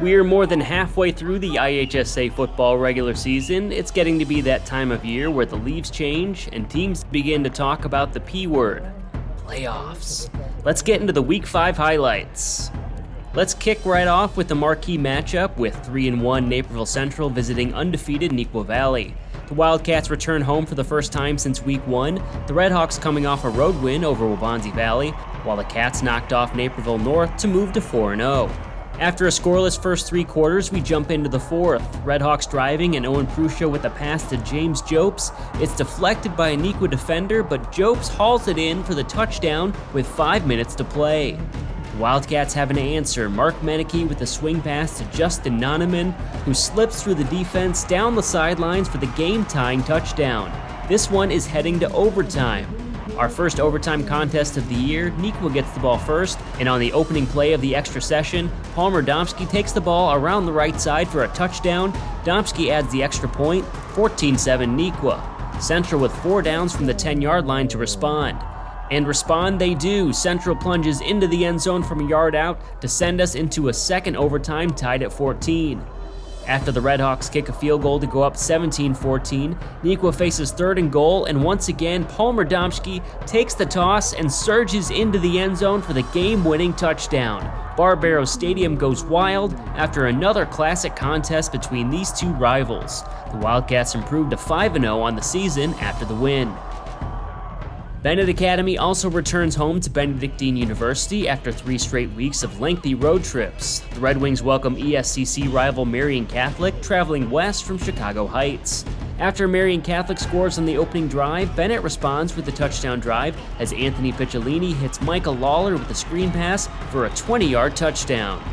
We are more than halfway through the IHSA football regular season. It's getting to be that time of year where the leaves change and teams begin to talk about the P word, playoffs. Let's get into the Week 5 highlights. Let's kick right off with the marquee matchup with 3-1 Naperville Central visiting undefeated Neuqua Valley. The Wildcats return home for the first time since Week 1, the Redhawks coming off a road win over Waubonsie Valley, while the Cats knocked off Naperville North to move to 4-0. After a scoreless first three quarters, we jump into the fourth. Redhawks driving and Owen Pruscia with a pass to James Jopes. It's deflected by a Neuqua defender, but Jopes hauls it in for the touchdown with 5 minutes to play. The Wildcats have an answer. Mark Meneke with a swing pass to Justin Noneman, who slips through the defense down the sidelines for the game-tying touchdown. This one is heading to overtime. Our first overtime contest of the year, Neuqua gets the ball first, and on the opening play of the extra session, Palmer Domsky takes the ball around the right side for a touchdown. Domsky adds the extra point, 14-7 Neuqua. Central with 4 downs from the 10-yard line to respond. And respond they do. Central plunges into the end zone from a yard out to send us into a second overtime tied at 14. After the Redhawks kick a field goal to go up 17-14, Neuqua faces third and goal, and once again, Palmer Domsky takes the toss and surges into the end zone for the game-winning touchdown. Barbaro Stadium goes wild after another classic contest between these two rivals. The Wildcats improved to 5-0 on the season after the win. Bennett Academy also returns home to Benedictine University after 3 straight weeks of lengthy road trips. The Red Wings welcome ESCC rival Marion Catholic, traveling west from Chicago Heights. After Marion Catholic scores on the opening drive, Bennett responds with a touchdown drive as Anthony Picciolini hits Michael Lawler with a screen pass for a 20-yard touchdown.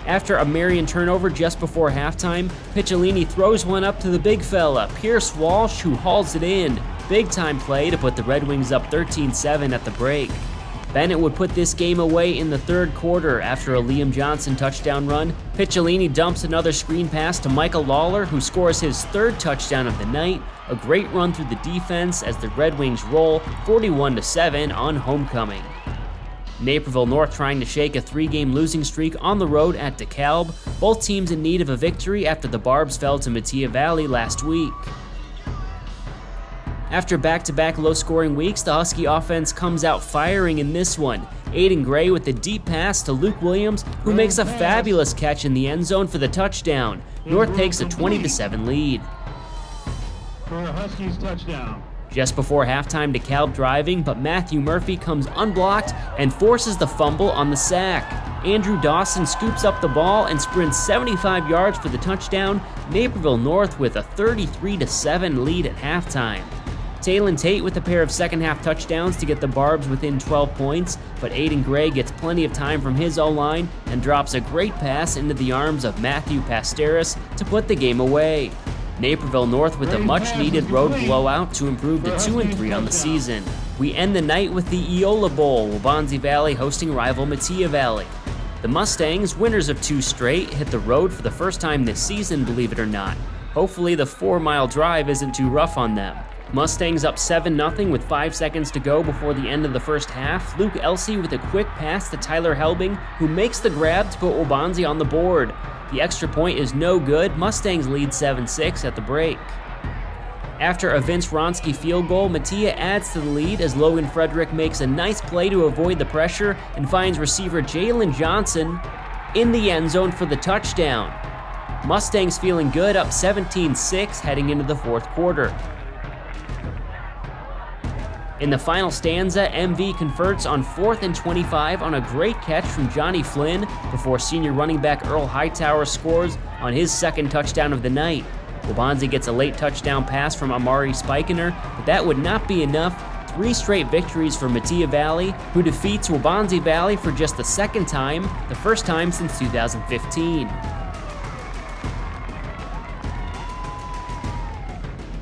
After a Marion turnover just before halftime, Picciolini throws one up to the big fella, Pierce Walsh, who hauls it in. Big-time play to put the Red Wings up 13-7 at the break. Bennett would put this game away in the third quarter after a Liam Johnson touchdown run. Picciolini dumps another screen pass to Michael Lawler, who scores his third touchdown of the night. A great run through the defense as the Red Wings roll 41-7 on homecoming. Naperville North trying to shake a 3-game losing streak on the road at Dekalb. Both teams in need of a victory after the Barbs fell to Metea Valley last week. After back-to-back low-scoring weeks, the Husky offense comes out firing in this one. Aiden Gray with the deep pass to Luke Williams, who makes a fabulous catch in the end zone for the touchdown. North takes a 20-7 lead. For a Huskies touchdown. Just before halftime, Dekalb driving, but Matthew Murphy comes unblocked and forces the fumble on the sack. Andrew Dawson scoops up the ball and sprints 75 yards for the touchdown. Naperville North with a 33-7 lead at halftime. Talon Tate with a pair of second-half touchdowns to get the Barbs within 12 points, but Aiden Gray gets plenty of time from his O-line and drops a great pass into the arms of Matthew Pasteris to put the game away. Naperville North with a much-needed road blowout to improve to 2-3 on the season. We end the night with the Eola Bowl, Waubonsie Valley hosting rival Metea Valley. The Mustangs, winners of 2 straight, hit the road for the first time this season, believe it or not. Hopefully the 4-mile drive isn't too rough on them. Mustangs up 7-0 with 5 seconds to go before the end of the first half. Luke Elsey with a quick pass to Tyler Helbing, who makes the grab to put Waubonsie on the board. The extra point is no good. Mustangs lead 7-6 at the break. After a Vince Wronski field goal, Metea adds to the lead as Logan Frederick makes a nice play to avoid the pressure and finds receiver Jalen Johnson in the end zone for the touchdown. Mustangs feeling good, up 17-6 heading into the fourth quarter. In the final stanza, MV converts on 4th and 25 on a great catch from Johnny Flynn before senior running back Earl Hightower scores on his second touchdown of the night. Waubonsie gets a late touchdown pass from Amari Spikener, but that would not be enough. 3 straight victories for Metea Valley, who defeats Waubonsie Valley for just the second time, the first time since 2015.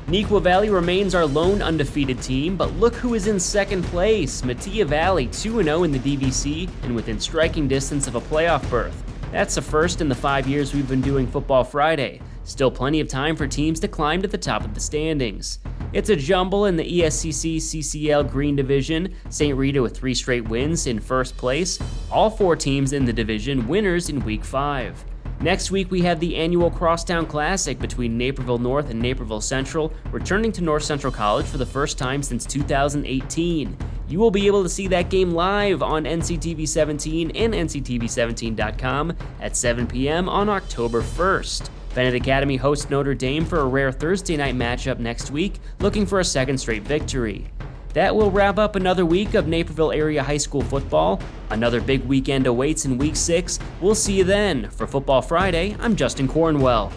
Neuqua Valley remains our lone undefeated team, but look who is in second place. Metea Valley, 2-0 in the DVC and within striking distance of a playoff berth. That's the first in the 5 years we've been doing Football Friday. Still plenty of time for teams to climb to the top of the standings. It's a jumble in the ESCC CCL Green Division. St. Rita with 3 straight wins in first place. All 4 teams in the division winners in Week 5. Next week, we have the annual Crosstown Classic between Naperville North and Naperville Central, returning to North Central College for the first time since 2018. You will be able to see that game live on NCTV 17 and nctv17.com at 7 p.m. on October 1st. Bennett Academy hosts Notre Dame for a rare Thursday night matchup next week, looking for a second straight victory. That will wrap up another week of Naperville area high school football. Another big weekend awaits in Week 6. We'll see you then. For Football Friday, I'm Justin Cornwell.